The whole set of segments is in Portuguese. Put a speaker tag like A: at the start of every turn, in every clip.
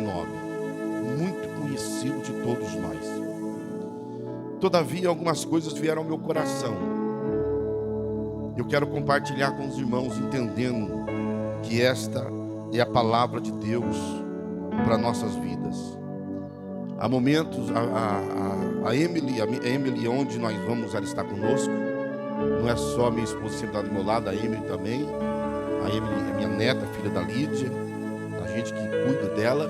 A: 19, muito conhecido de todos nós. Todavia, algumas coisas vieram ao meu coração. Eu quero compartilhar com os irmãos, entendendo que esta é a palavra de Deus para nossas vidas. Há momentos, a Emily, onde nós vamos, ela está conosco. Não é só minha esposa sempre está do meu lado, a Emily também. A Emily é minha neta, filha da Lídia, a gente que cuida dela.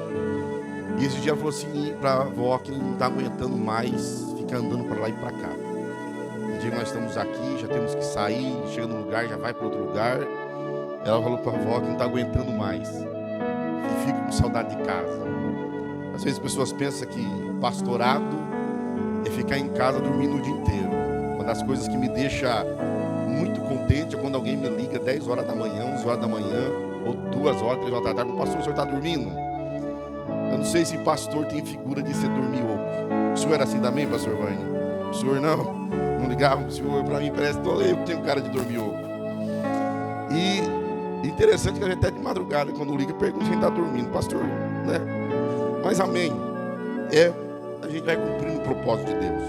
A: E esse dia ela falou assim para a avó que não está aguentando mais ficar andando para lá e para cá. Um dia nós estamos aqui, já temos que sair, chega num lugar, já vai para outro lugar. Ela falou para a avó que não está aguentando mais e fica com saudade de casa. Às vezes as pessoas pensam que pastorado é ficar em casa dormindo o dia inteiro. Uma das coisas que me deixa muito contente é quando alguém me liga 10 horas da manhã, 11 horas da manhã, ou 2 horas, 3 horas da tarde. Pastor, o senhor está dormindo? Eu não sei se pastor tem figura de ser dormioco. O senhor era assim também, pastor Vânia? O senhor não ligava? O senhor, para mim, parece que eu tenho cara de dormioco. E interessante que a gente até de madrugada, quando liga, pergunta se a gente está dormindo. Pastor, né? Mas amém. A gente vai cumprindo o propósito de Deus.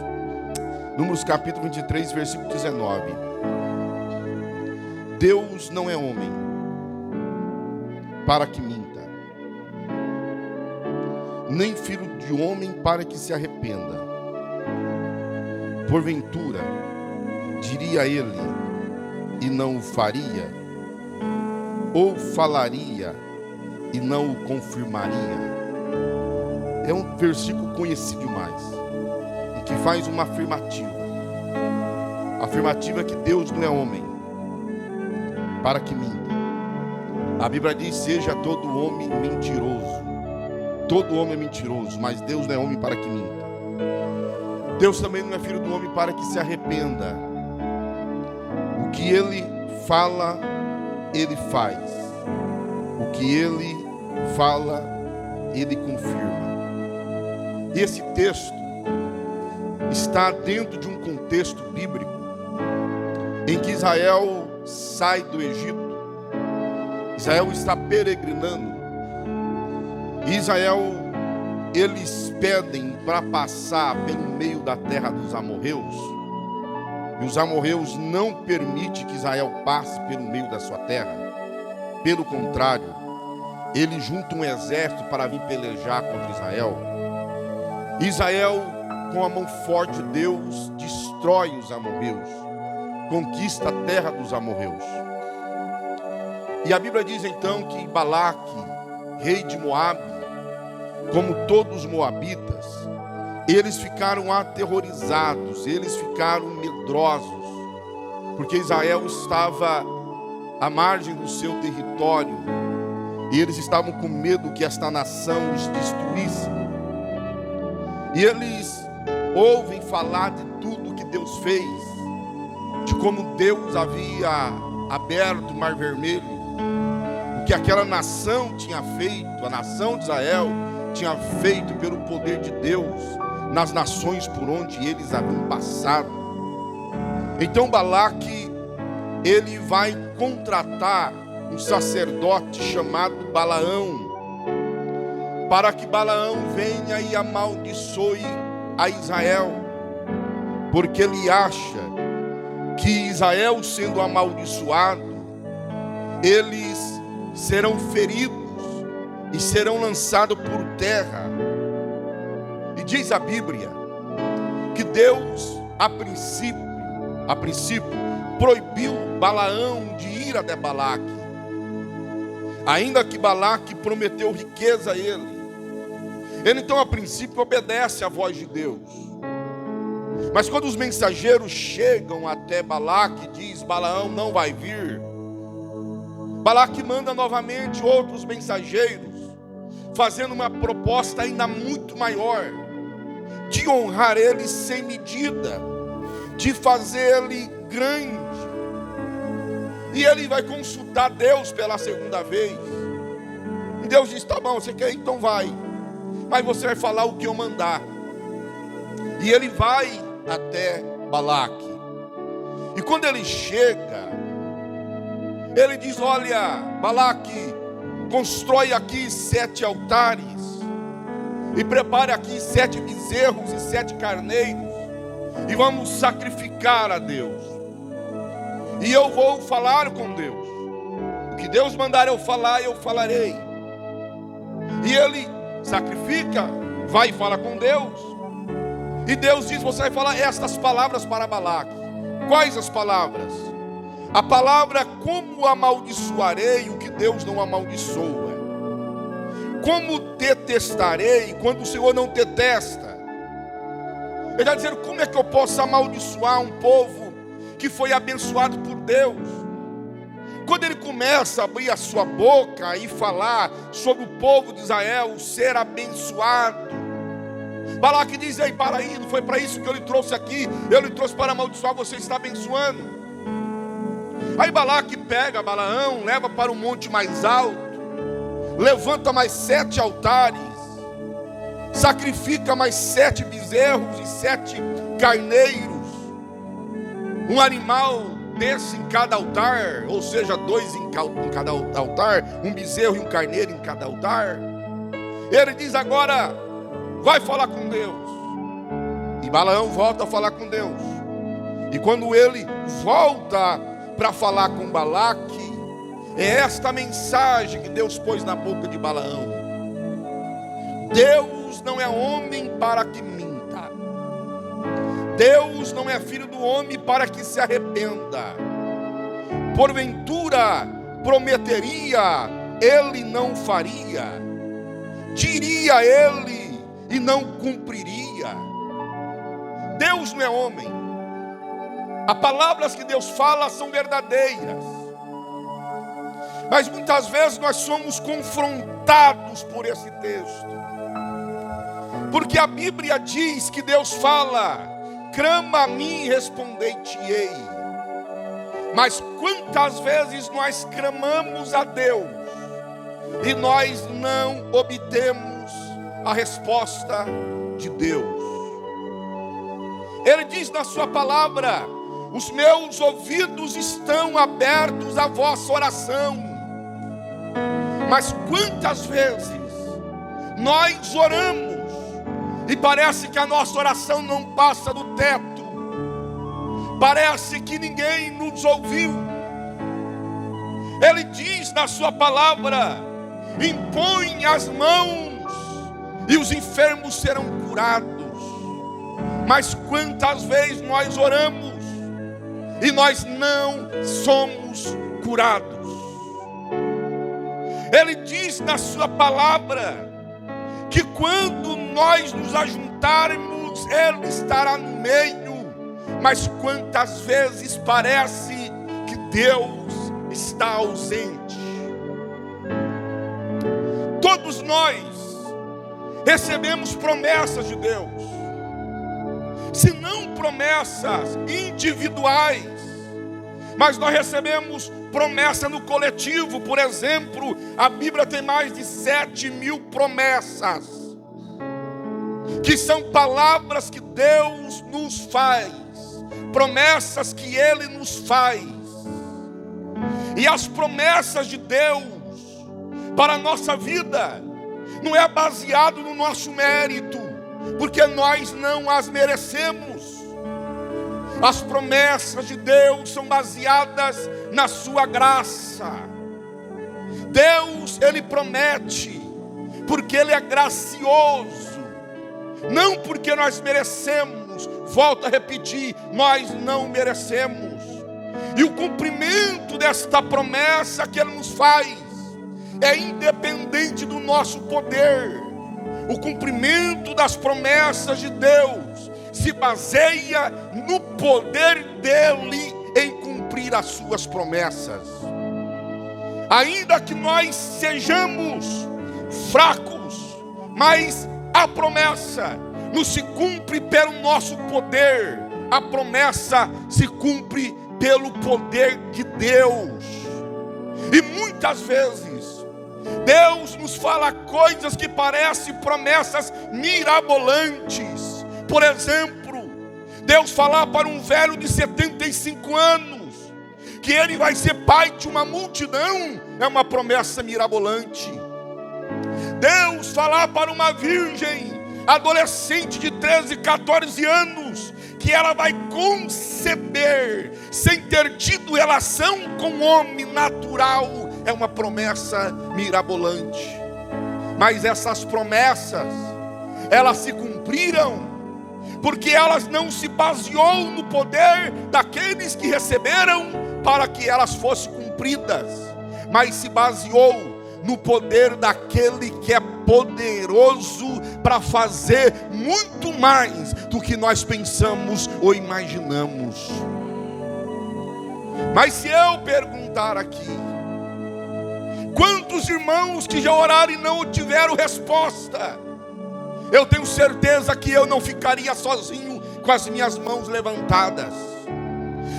A: Números capítulo 23, versículo 19. Deus não é homem para que minta, nem filho de homem para que se arrependa. Porventura, diria ele e não o faria, ou falaria e não o confirmaria. É um versículo conhecido demais e que faz uma afirmativa. A afirmativa é que Deus não é homem para que minta. A Bíblia diz: seja todo homem mentiroso. Todo homem é mentiroso, mas Deus não é homem para que minta. Deus também não é filho do homem para que se arrependa. O que ele fala, ele faz. O que ele fala, ele confirma. E esse texto está dentro de um contexto bíblico em que Israel sai do Egito. Israel está peregrinando. Israel, eles pedem para passar pelo meio da terra dos amorreus. E os amorreus não permitem que Israel passe pelo meio da sua terra. Pelo contrário, eles juntam um exército para vir pelejar contra Israel. Israel, com a mão forte de Deus, destrói os amorreus, conquista a terra dos amorreus. E a Bíblia diz então que Balaque, rei de Moabe, como todos os moabitas, eles ficaram aterrorizados, eles ficaram medrosos, porque Israel estava à margem do seu território, e eles estavam com medo que esta nação os destruísse. E eles ouvem falar de tudo que Deus fez, de como Deus havia aberto o Mar Vermelho, o que aquela nação tinha feito, a nação de Israel tinha feito pelo poder de Deus nas nações por onde eles haviam passado. Então Balaque, ele vai contratar um sacerdote chamado Balaão, para que Balaão venha e amaldiçoe a Israel, porque ele acha que Israel sendo amaldiçoado, eles serão feridos e serão lançados por terra. E diz a Bíblia que Deus a princípio proibiu Balaão de ir até Balaque, ainda que Balaque prometeu riqueza a ele. Ele então a princípio obedece à voz de Deus. Mas quando os mensageiros chegam até Balaque, diz: Balaão não vai vir. Balaque manda novamente outros mensageiros, fazendo uma proposta ainda muito maior, de honrar ele sem medida, de fazer ele grande. E ele vai consultar Deus pela segunda vez. E Deus diz: tá bom, você quer ir? Então vai. Mas você vai falar o que eu mandar. E ele vai até Balaque. E quando ele chega, ele diz: olha, Balaque, constrói aqui 7 altares E prepare aqui 7 bezerros e 7 carneiros, e vamos sacrificar a Deus. E eu vou falar com Deus. O que Deus mandar eu falar, eu falarei. E ele sacrifica, vai e fala com Deus. E Deus diz: você vai falar estas palavras para Balaque. Quais as palavras? A palavra: como amaldiçoarei o que Deus não amaldiçoa? Como detestarei quando o Senhor não detesta? Ele está dizendo: como é que eu posso amaldiçoar um povo que foi abençoado por Deus? Quando ele começa a abrir a sua boca e falar sobre o povo de Israel ser abençoado, Balaque diz: ei, para aí, não foi para isso que eu lhe trouxe aqui, eu lhe trouxe para amaldiçoar, você está abençoando. Aí Balaque pega Balaão, leva para um monte mais alto, levanta mais 7 altares, sacrifica mais 7 bezerros e 7 carneiros, um animal desse em cada altar, ou seja, 2 em cada altar, um bezerro e um carneiro em cada altar. Ele diz: agora vai falar com Deus. E Balaão volta a falar com Deus. E quando ele volta para falar com Balaque, é esta mensagem que Deus pôs na boca de Balaão: Deus não é homem para que minta, Deus não é filho do homem para que se arrependa. Porventura prometeria, ele não faria, diria ele e não cumpriria. Deus não é homem. As palavras que Deus fala são verdadeiras, mas muitas vezes nós somos confrontados por esse texto, porque a Bíblia diz que Deus fala: clama a mim e respondei-te-ei. Mas quantas vezes nós clamamos a Deus e nós não obtemos a resposta de Deus? Ele diz na sua palavra: os meus ouvidos estão abertos à vossa oração. Mas quantas vezes nós oramos e parece que a nossa oração não passa do teto, parece que ninguém nos ouviu. Ele diz na sua palavra: impõe as mãos e os enfermos serão curados. Mas quantas vezes nós oramos e nós não somos curados? Ele diz na sua palavra que quando nós nos ajuntarmos, Ele estará no meio. Mas quantas vezes parece que Deus está ausente? Todos nós recebemos promessas de Deus, se não promessas individuais, mas nós recebemos promessa no coletivo. Por exemplo, a Bíblia tem mais de 7.000 promessas, que são palavras que Deus nos faz, promessas que Ele nos faz. E as promessas de Deus para a nossa vida não é baseado no nosso mérito, porque nós não as merecemos. As promessas de Deus são baseadas na sua graça. Deus, Ele promete porque Ele é gracioso, não porque nós merecemos. Volto a repetir, nós não merecemos. E o cumprimento desta promessa que Ele nos faz é independente do nosso poder. O cumprimento das promessas de Deus se baseia no poder dEle em cumprir as suas promessas. Ainda que nós sejamos fracos, mas a promessa não se cumpre pelo nosso poder, a promessa se cumpre pelo poder de Deus. E muitas vezes Deus nos fala coisas que parecem promessas mirabolantes. Por exemplo, Deus falar para um velho de 75 anos que ele vai ser pai de uma multidão é uma promessa mirabolante. Deus falar para uma virgem, adolescente de 13, 14 anos, que ela vai conceber sem ter tido relação com o homem natural, é uma promessa mirabolante. Mas essas promessas, elas se cumpriram porque elas não se baseou no poder daqueles que receberam para que elas fossem cumpridas, mas se baseou no poder daquele que é poderoso para fazer muito mais do que nós pensamos ou imaginamos. Mas se eu perguntar aqui, quantos irmãos que já oraram e não tiveram resposta, eu tenho certeza que eu não ficaria sozinho com as minhas mãos levantadas.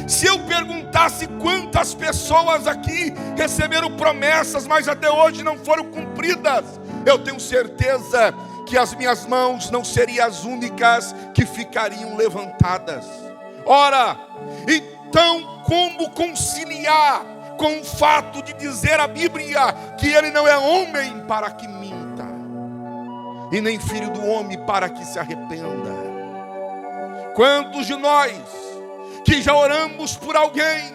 A: Se eu perguntasse quantas pessoas aqui receberam promessas, mas até hoje não foram cumpridas, eu tenho certeza que as minhas mãos não seriam as únicas que ficariam levantadas. Ora, então como conciliar com o fato de dizer a Bíblia que ele não é homem para que minta, e nem filho do homem para que se arrependa? Quantos de nós que já oramos por alguém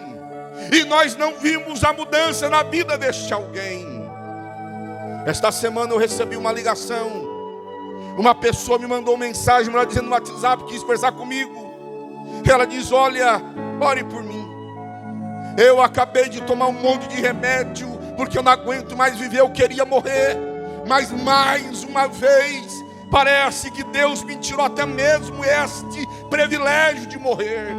A: e nós não vimos a mudança na vida deste alguém? Esta semana eu recebi uma ligação, uma pessoa me mandou uma mensagem, ela dizendo no WhatsApp, quis conversar comigo. Ela diz: olha, ore por mim, eu acabei de tomar um monte de remédio, porque eu não aguento mais viver, eu queria morrer, mas mais uma vez parece que Deus me tirou até mesmo este privilégio de morrer.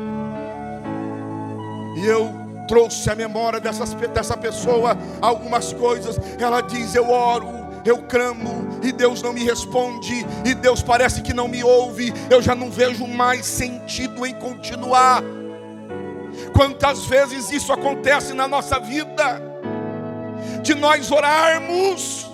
A: E eu trouxe à memória dessa pessoa algumas coisas. Ela diz: eu oro, eu clamo, e Deus não me responde, e Deus parece que não me ouve, eu já não vejo mais sentido em continuar. Quantas vezes isso acontece na nossa vida, de nós orarmos,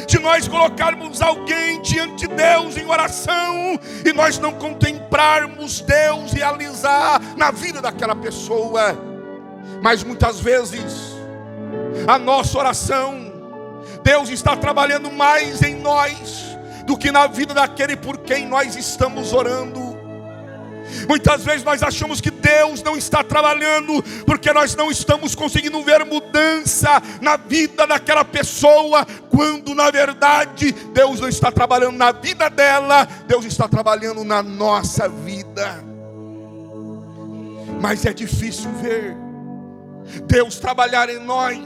A: de nós colocarmos alguém diante de Deus em oração, e nós não contemplarmos Deus realizar na vida daquela pessoa. Mas muitas vezes a nossa oração, Deus está trabalhando mais em nós do que na vida daquele por quem nós estamos orando. Muitas vezes nós achamos que Deus não está trabalhando porque nós não estamos conseguindo ver mudança na vida daquela pessoa, quando na verdade Deus não está trabalhando na vida dela, Deus está trabalhando na nossa vida. Mas é difícil ver Deus trabalhar em nós.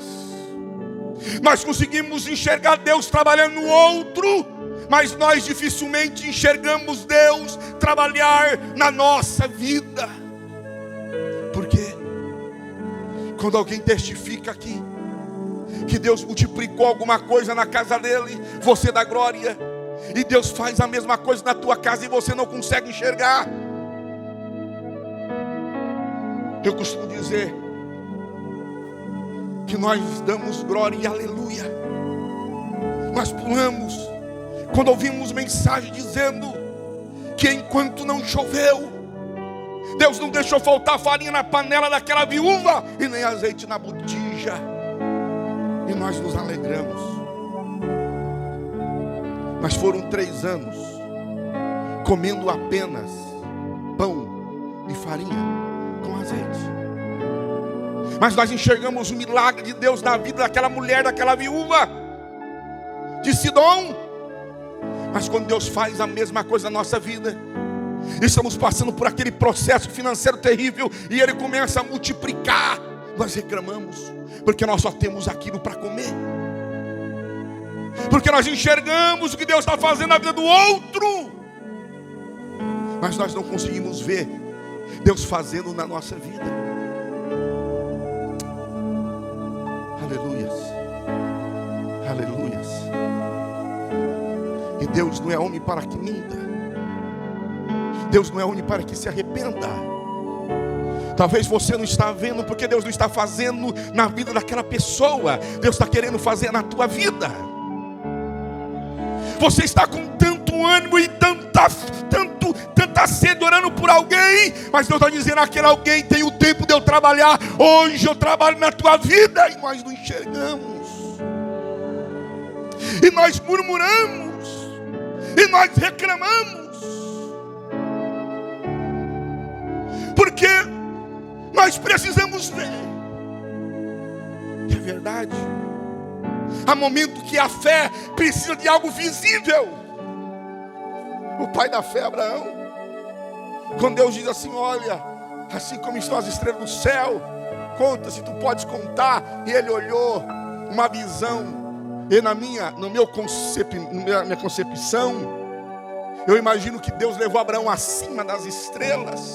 A: Nós conseguimos enxergar Deus trabalhando no outro, mas nós dificilmente enxergamos Deus trabalhar na nossa vida. Porque quando alguém testifica aqui que Deus multiplicou alguma coisa na casa dele, você dá glória, e Deus faz a mesma coisa na tua casa e você não consegue enxergar. Eu costumo dizer que nós damos glória e aleluia, nós pulamos quando ouvimos mensagem dizendo que enquanto não choveu, Deus não deixou faltar farinha na panela daquela viúva e nem azeite na botija, e nós nos alegramos. Mas foram 3 anos comendo apenas pão e farinha com azeite. Mas nós enxergamos o milagre de Deus na vida daquela mulher, daquela viúva de Sidom. Mas quando Deus faz a mesma coisa na nossa vida, estamos passando por aquele processo financeiro terrível e Ele começa a multiplicar, nós reclamamos, porque nós só temos aquilo para comer, porque nós enxergamos o que Deus está fazendo na vida do outro, mas nós não conseguimos ver Deus fazendo na nossa vida. Aleluias, aleluias. E Deus não é homem para que minta, Deus não é homem para que se arrependa. Talvez você não está vendo porque Deus não está fazendo na vida daquela pessoa, Deus está querendo fazer na tua vida. Você está com tanto ânimo e tanta sede orando por alguém, mas Deus está dizendo: aquele alguém tem o tempo de eu trabalhar. Hoje eu trabalho na tua vida, e nós não enxergamos. e nós murmuramos, e nós reclamamos, porque nós precisamos ver que é verdade. Há momentos que a fé precisa de algo visível. O pai da fé, Abraão, quando Deus diz assim: olha, assim como estão as estrelas do céu, conta se tu podes contar. E ele olhou uma visão, e na minha concepção, eu imagino que Deus levou Abraão acima das estrelas,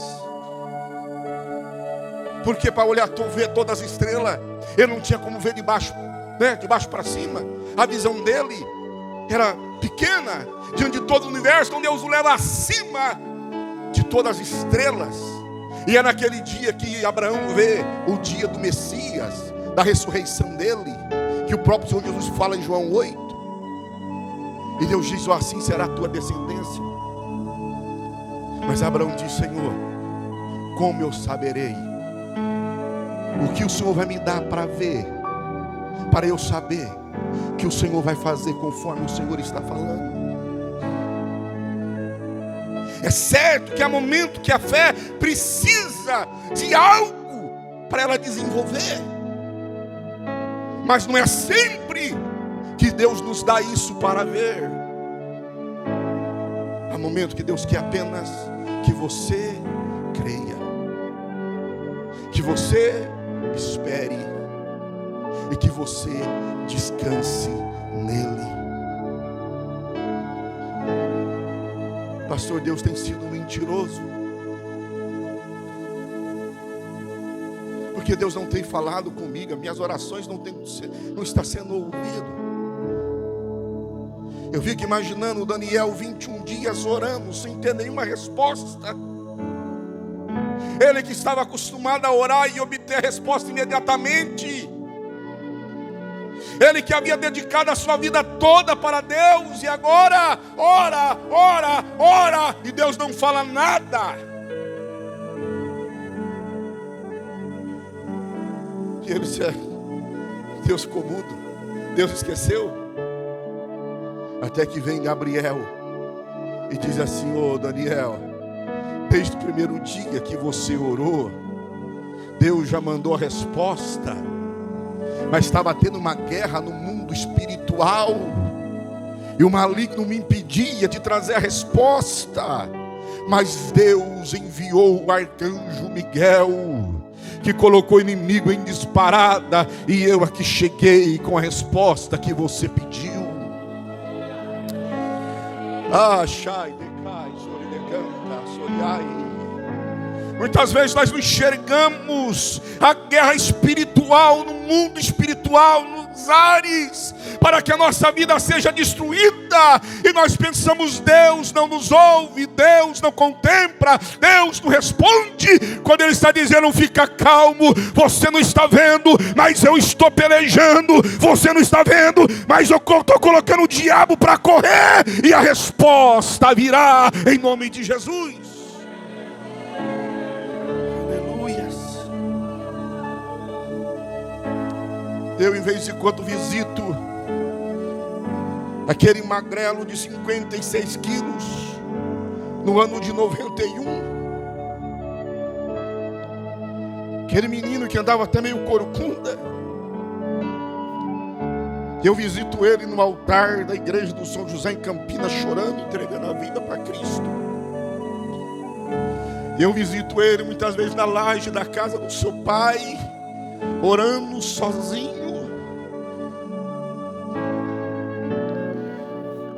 A: porque para olhar, ver todas as estrelas, ele não tinha como ver de baixo, né? De baixo para cima. A visão dele era pequena diante de todo o universo. Então Deus o leva acima de todas as estrelas. E é naquele dia que Abraão vê o dia do Messias, da ressurreição dele, que o próprio Senhor Jesus fala em João 8. E Deus diz: oh, assim será a tua descendência. Mas Abraão diz: Senhor, como eu saberei? O que o Senhor vai me dar para ver, para eu saber que o Senhor vai fazer conforme o Senhor está falando? É certo que há momento que a fé precisa de algo para ela desenvolver, mas não é sempre que Deus nos dá isso para ver. Há momento que Deus quer apenas que você creia, que você espere e que você descanse nele. Pastor, Deus tem sido mentiroso, porque Deus não tem falado comigo, as minhas orações não estão sendo ouvidas. Eu fico imaginando Daniel 21 dias orando sem ter nenhuma resposta. Ele que estava acostumado a orar e obter a resposta imediatamente. Ele que havia dedicado a sua vida toda para Deus, e agora ora, e Deus não fala nada. E ele disse: Deus ficou mudo, Deus esqueceu. Até que vem Gabriel e diz assim: ô Daniel, desde o primeiro dia que você orou, Deus já mandou a resposta. Mas estava tendo uma guerra no mundo espiritual, e o maligno me impedia de trazer a resposta. Mas Deus enviou o arcanjo Miguel, que colocou o inimigo em disparada, e eu aqui cheguei com a resposta que você pediu. Muitas vezes nós não enxergamos a guerra espiritual no mundo espiritual, nos ares, para que a nossa vida seja destruída, e nós pensamos: Deus não nos ouve, Deus não contempla, Deus não responde, quando Ele está dizendo: fica calmo, você não está vendo, mas eu estou pelejando, você não está vendo, mas eu estou colocando o diabo para correr, e a resposta virá em nome de Jesus. Eu, em vez de quando visito aquele magrelo de 56 quilos no ano de 91, aquele menino que andava até meio corcunda, eu visito ele no altar da igreja do São José em Campinas, chorando, entregando a vida para Cristo. Eu visito ele muitas vezes na laje da casa do seu pai, orando sozinho,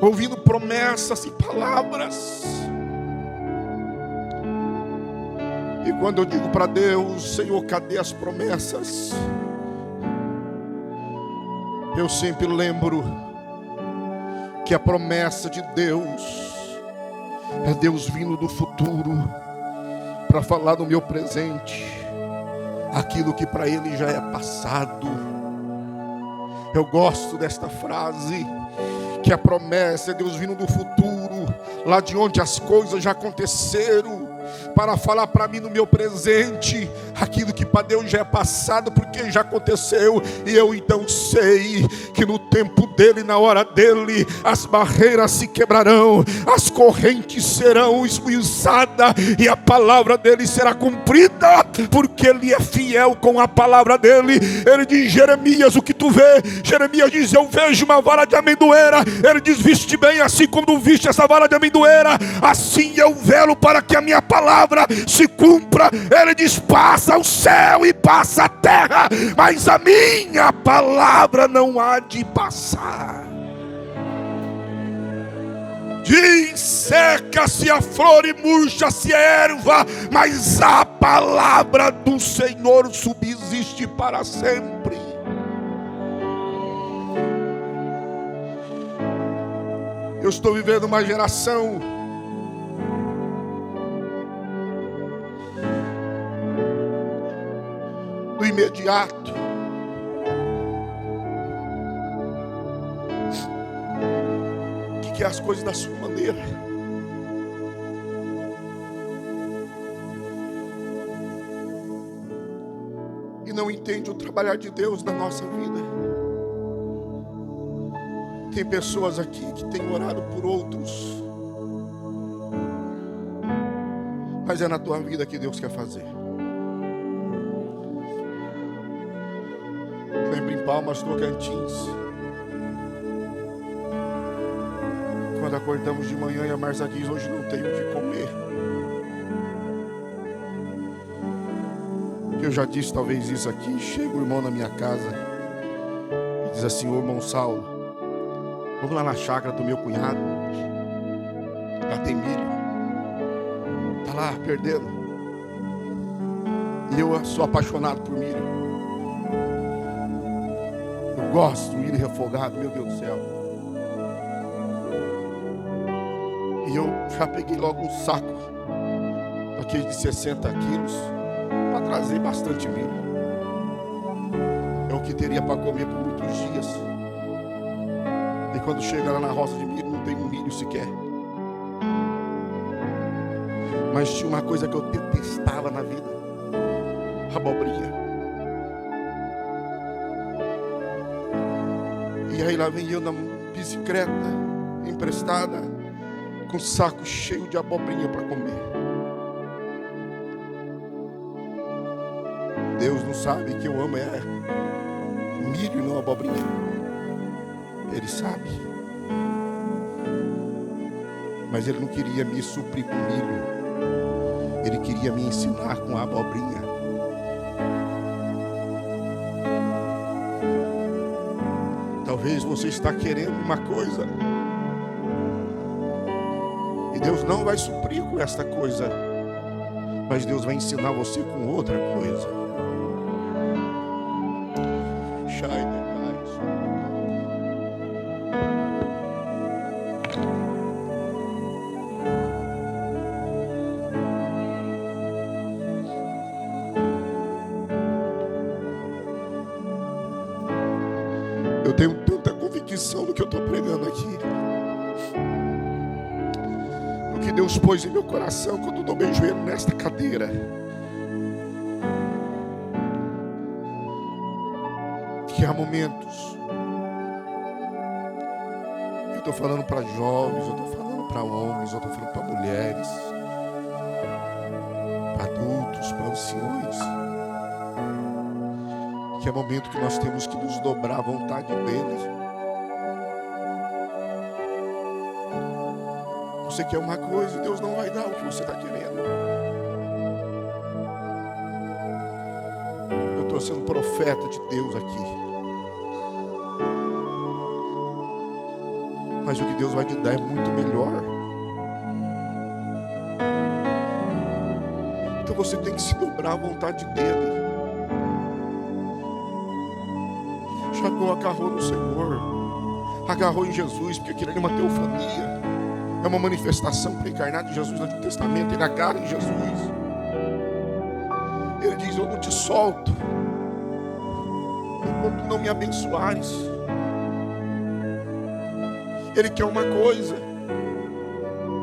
A: ouvindo promessas e palavras. E quando eu digo para Deus: Senhor, cadê as promessas? Eu sempre lembro que a promessa de Deus é Deus vindo do futuro para falar do meu presente, aquilo que para Ele já é passado. Eu gosto desta frase, que a promessa é Deus vindo do futuro, lá de onde as coisas já aconteceram, para falar para mim no meu presente aquilo que para Deus já é passado, porque já aconteceu. E eu então sei que no tempo dele, na hora dele, as barreiras se quebrarão, as correntes serão esmiuçadas e a palavra dele será cumprida, porque ele é fiel com a palavra dele. Ele diz: Jeremias, o que tu vê? Jeremias diz: eu vejo uma vara de amendoeira. Ele diz: viste bem, assim como viste essa vara de amendoeira, assim eu velo para que a minha palavra se cumpra. Ele diz: passa o céu e passa a terra, mas a minha palavra não há de passar. Diz: seca-se a flor e murcha-se a erva, mas a palavra do Senhor subsiste para sempre. Eu estou vivendo uma geração do imediato. Que quer as coisas da sua maneira. E não entende o trabalhar de Deus na nossa vida. Tem pessoas aqui que têm orado por outros, mas é na tua vida que Deus quer fazer. Lembro em Palmas, Tocantins, quando acordamos de manhã e a Marza diz: hoje não tenho o que comer. Eu já disse talvez isso aqui. Chega o irmão na minha casa e diz assim: ô irmão Saulo, vamos lá na chácara do meu cunhado, lá tem milho, está lá perdendo. E eu sou apaixonado por milho. Eu gosto do milho refogado, meu Deus do céu. E eu já peguei logo um saco, aquele de 60 quilos, para trazer bastante milho. É o que teria para comer por muitos dias. E quando chega lá na roça de milho, não tem um milho sequer. Mas tinha uma coisa que eu detestava na vida: abobrinha. E aí lá vem eu na bicicleta emprestada, com um saco cheio de abobrinha para comer. Deus não sabe que eu amo milho e não abobrinha? Ele sabe. Mas ele não queria me suprir com milho. Ele queria me ensinar com a abobrinha. Talvez você está querendo uma coisa e Deus não vai suprir com esta coisa, mas Deus vai ensinar você com outra coisa. Eu tenho tanta convicção do que eu estou pregando aqui, do que Deus pôs em meu coração quando eu dobrei o joelho nesta cadeira. Que há momentos, eu estou falando para jovens, eu estou falando para homens, eu estou falando para mulheres, para adultos, para anciões, que é momento que nós temos que nos dobrar à vontade dele. Você quer uma coisa, Deus não vai dar o que você está querendo. Eu estou sendo profeta de Deus aqui, mas o que Deus vai te dar é muito melhor. Então você tem que se dobrar à vontade dele. Jacó agarrou no Senhor, agarrou em Jesus, porque aquilo era uma teofania, é uma manifestação pré-encarnada de Jesus no Antigo Testamento. Ele agarra em Jesus. Ele diz: eu não te solto enquanto não me abençoares. Ele quer uma coisa,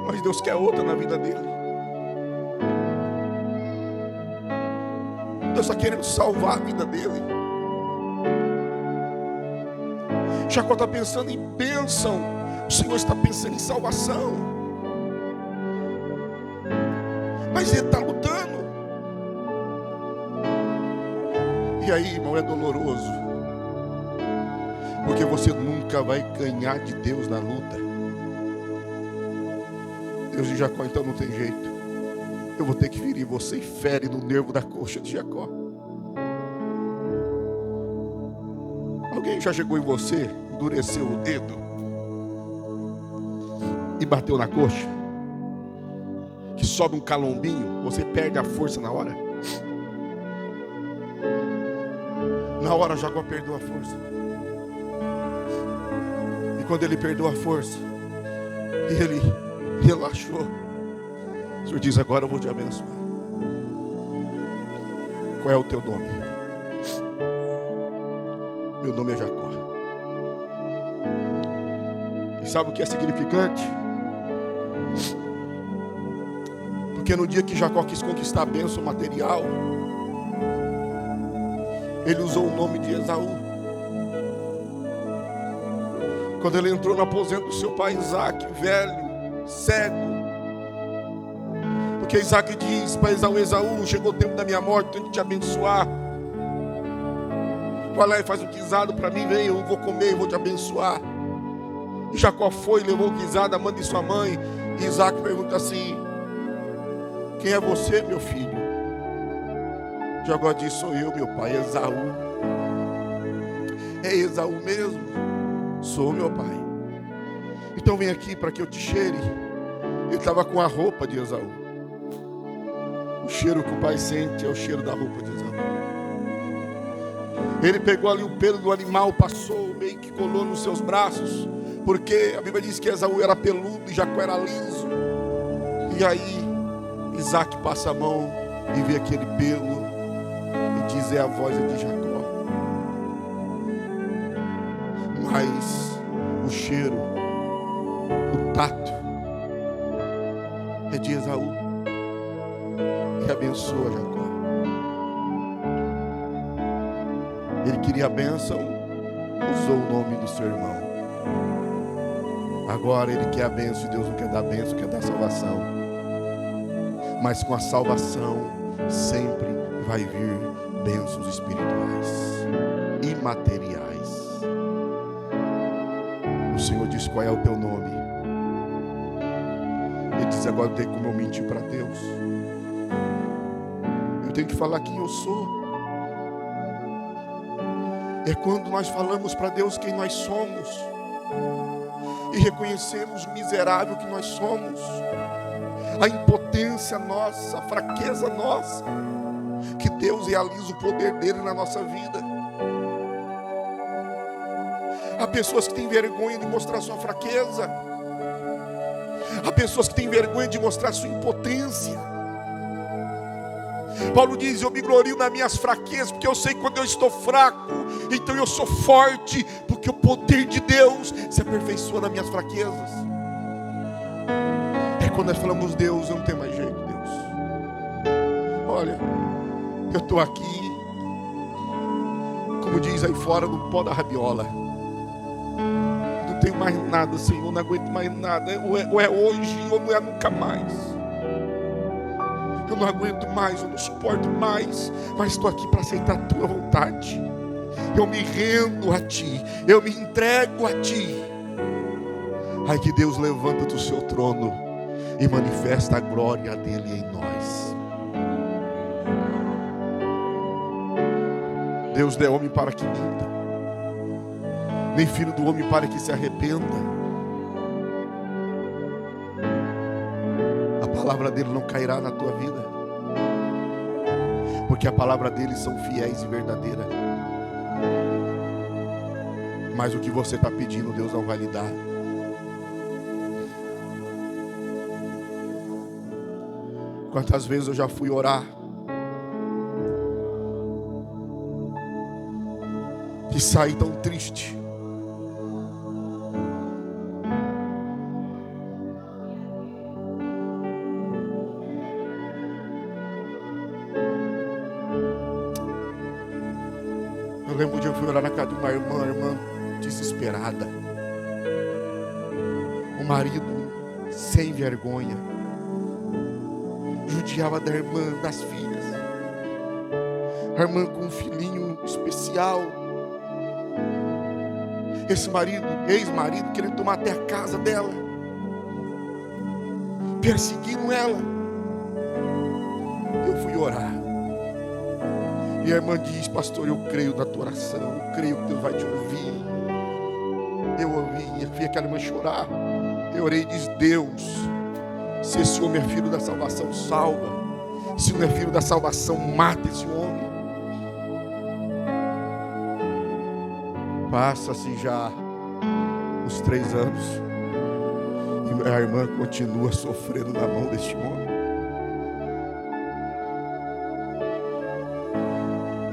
A: mas Deus quer outra na vida dele. Deus está querendo salvar a vida dele. Jacó está pensando em bênção, o Senhor está pensando em salvação. Mas ele está lutando. E aí, irmão, é doloroso, porque você nunca vai ganhar de Deus na luta. Deus de Jacó, então não tem jeito. Eu vou ter que ferir você, e fere no nervo da coxa de Jacó. Alguém já chegou em você, endureceu o dedo e bateu na coxa? Que sobe um calombinho, você perde a força na hora? Na hora Jacó perdeu a força. E quando ele perdeu a força, ele relaxou. O Senhor diz: agora eu vou te abençoar. Qual é o teu nome? Meu nome é Jacó. E sabe o que é significante? Porque no dia que Jacó quis conquistar a bênção material, ele usou o nome de Esaú. Quando ele entrou no aposento do seu pai Isaac, velho, cego, porque Isaac diz para Esaú: Esaú, chegou o tempo da minha morte, tenho que te abençoar. Vai lá e faz um guisado para mim, vem, eu vou comer e vou te abençoar. E Jacó foi, levou o guisado, a mãe de sua mãe. E Isaac pergunta assim: quem é você, meu filho? Jacó diz: sou eu, meu pai, Esaú. É Esaú mesmo? Sou, meu pai. Então vem aqui para que eu te cheire. Ele estava com a roupa de Esaú. O cheiro que o pai sente é o cheiro da roupa de Esaú. Ele pegou ali o pelo do animal, passou, meio que colou nos seus braços, porque a Bíblia diz que Esaú era peludo e Jacó era liso. E aí Isaac passa a mão e vê aquele pelo e diz: é a voz de Jacó. Mas o cheiro, o tato é de Esaú, que abençoa Jacó. Ele queria a bênção, usou o nome do seu irmão. Agora ele quer a bênção, e Deus não quer dar bênção, quer dar salvação. Mas com a salvação sempre vai vir bênçãos espirituais, imateriais. O Senhor diz: qual é o teu nome? Ele diz: agora eu tenho como eu mentir para Deus. Eu tenho que falar quem eu sou. É quando nós falamos para Deus quem nós somos e reconhecemos o miserável que nós somos, a impotência nossa, a fraqueza nossa, que Deus realiza o poder dele na nossa vida. Há pessoas que têm vergonha de mostrar sua fraqueza. Há pessoas que têm vergonha de mostrar sua impotência. Paulo diz: eu me glorio nas minhas fraquezas, porque eu sei que quando eu estou fraco, então eu sou forte, porque o poder de Deus se aperfeiçoa nas minhas fraquezas. É quando nós falamos: Deus, eu não tenho mais jeito, Deus. Olha, eu estou aqui, como diz aí fora, no pó da rabiola. Não tenho mais nada, Senhor, não aguento mais nada. Ou é hoje, ou não é nunca mais. Eu não aguento mais, eu não suporto mais, mas estou aqui para aceitar a tua vontade. Eu me rendo a ti, eu me entrego a ti. Ai, que Deus levanta do seu trono e manifesta a glória dele em nós. Deus não é homem para que minta, nem filho do homem para que se arrependa. A palavra dele não cairá na tua vida, porque a palavra dele são fiéis e verdadeiras. Mas o que você está pedindo, Deus não vai lhe dar. Quantas vezes eu já fui orar e saí tão triste. lembro um dia eu fui orar na casa de uma irmã desesperada. O marido sem vergonha judiava da irmã, das filhas. A irmã com um filhinho especial. Esse marido, ex-marido, querendo tomar até a casa dela, perseguindo ela. Eu fui orar. E a irmã diz: pastor, eu creio na tua oração, eu creio que Deus vai te ouvir. Eu ouvi, e vi aquela irmã chorar. Eu orei e disse: Deus, se esse homem é filho da salvação, salva. Se não é filho da salvação, mata esse homem. Passa-se já os 3 anos e a irmã continua sofrendo na mão deste homem.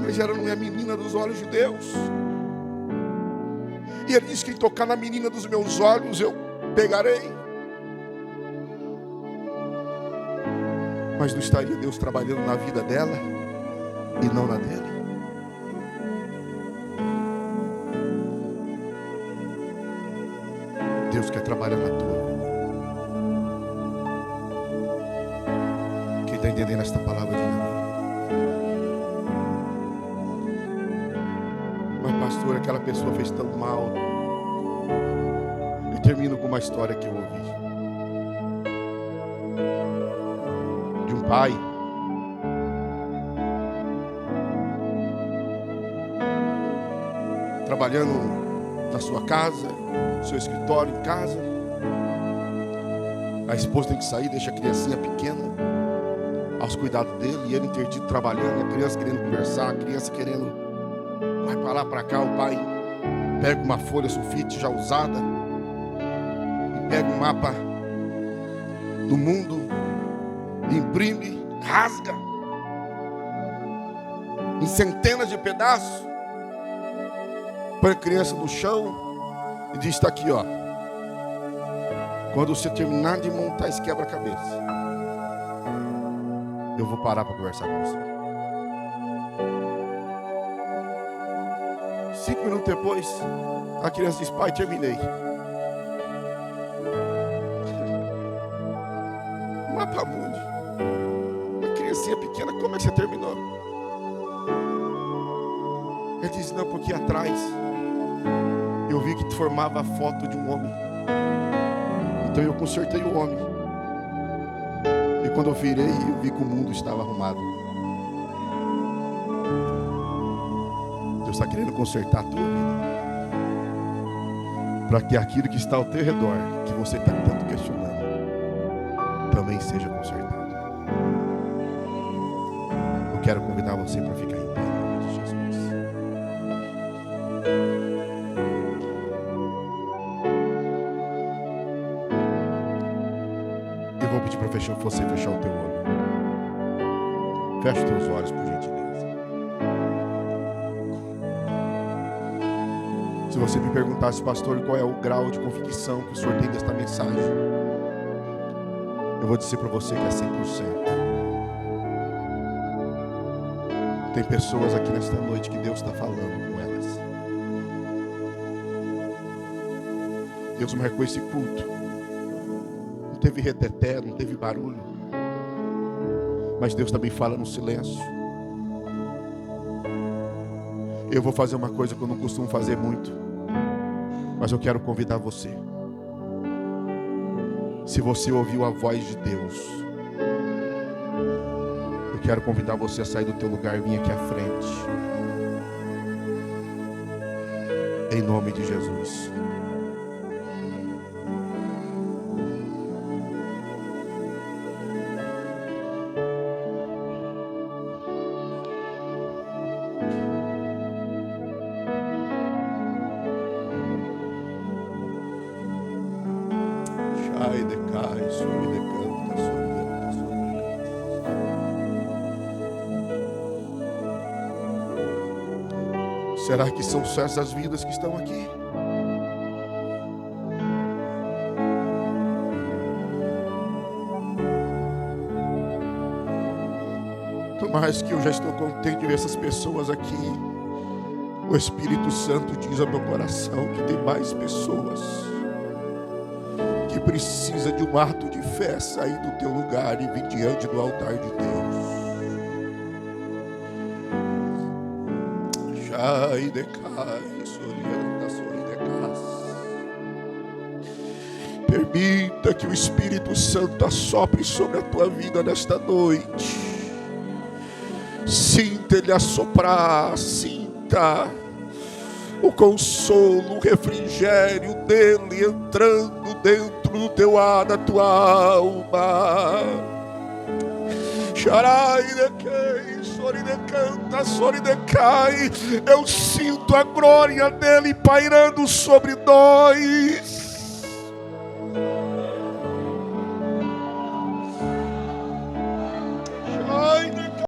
A: Mas ela não é a menina dos olhos de Deus. E ele diz: quem tocar na menina dos meus olhos, eu pegarei. Mas não estaria Deus trabalhando na vida dela e não na dele? Deus quer trabalhar na tua vida. Quem está entendendo esta palavra de amém? Mas pastor, aquela pessoa fez tão mal. Eu termino com uma história que eu ouvi de um pai trabalhando na sua casa, no seu escritório, em casa. A esposa tem que sair, deixa a criancinha pequena aos cuidados dele, e ele intertido trabalhando, a criança querendo conversar, a criança querendo, vai para lá, para cá. O pai pega uma folha sulfite já usada e pega um mapa do mundo, imprime, rasga em centenas de pedaços, põe a criança no chão e diz: está aqui, ó. Quando você terminar de montar esse quebra-cabeça, eu vou parar para conversar com você. 5 minutos depois, a criança diz: pai, terminei. Mapa mundi. Uma criancinha pequena, como é que você terminou? Ele diz: não, porque atrás eu vi que formava a foto de um homem. Então eu consertei o homem. E quando eu virei, eu vi que o mundo estava arrumado. Deus está querendo consertar a tua vida, para que aquilo que está ao teu redor, que você está tanto questionando, também seja consertado. Eu quero convidar você para ficar em pé, em nome de Jesus. Eu vou pedir para você fechar o teu olho. Feche os teus olhos, por gentileza. Se você me perguntasse, pastor, qual é o grau de convicção que o senhor tem desta mensagem, eu vou dizer para você que é 100%. Tem pessoas aqui nesta noite que Deus está falando com elas. Deus marcou esse culto. Não teve reteté, não teve barulho. Mas Deus também fala no silêncio. Eu vou fazer uma coisa que eu não costumo fazer muito, mas eu quero convidar você. Se você ouviu a voz de Deus, eu quero convidar você a sair do teu lugar e vir aqui à frente. Em nome de Jesus. Será que são só essas vidas que estão aqui? Por mais que eu já estou contente de ver essas pessoas aqui, O Espírito Santo diz ao meu coração que tem mais pessoas que precisa de um ato de fé, sair do teu lugar e vir diante do altar de Deus. Jai decai, sorianda, soridecas. Permita que o Espírito Santo assopre sobre a tua vida nesta noite. Sinta Ele assoprar, sinta o consolo, o refrigério dele entrando dentro do teu ar, da tua alma. Eu sinto a glória dele pairando sobre nós.